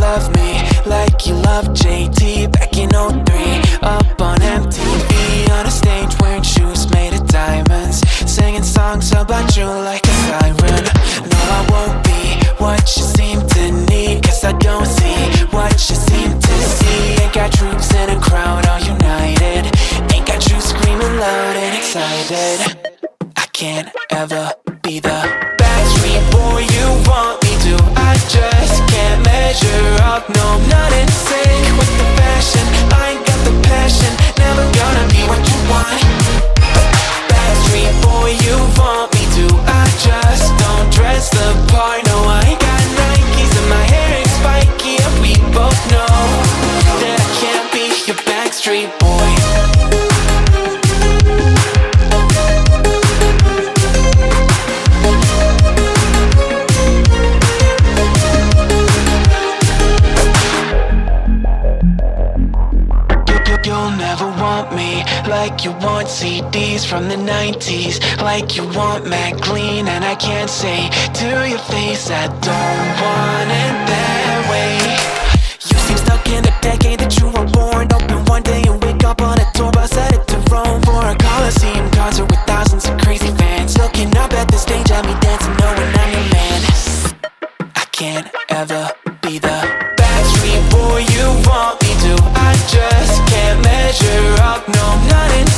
love me like you love JT back in '03. Up on MTV on a stage wearing shoes made of diamonds, singing songs about you like a siren. No, I won't be what you seem to need, cause I don't see what you seem to see. Ain't got troops in a crowd all united, ain't got you screaming loud and excited. I can't ever be the Backstreet boy you want me to. I just can't measure up, no, I'm not in sync with the fashion. I ain't got the passion, never gonna be what you want. Backstreet boy you want me to. I just don't dress the part, no, I ain't got Nikes and my hair ain't spiky, and we both know that I can't be your Backstreet boy. You'll never want me like you want CDs from the 90s, like you want Mac Clean, and I can't say to your face I don't want it that way. You seem stuck in the decade that you were born. Open one day and wake up on a tour bus headed to Rome for a Coliseum concert with thousands of crazy fans looking up at the stage at me dancing, knowing I'm your man. I can't ever be the Backstreet boy you want me to. I just can't measure up, no, I'm not in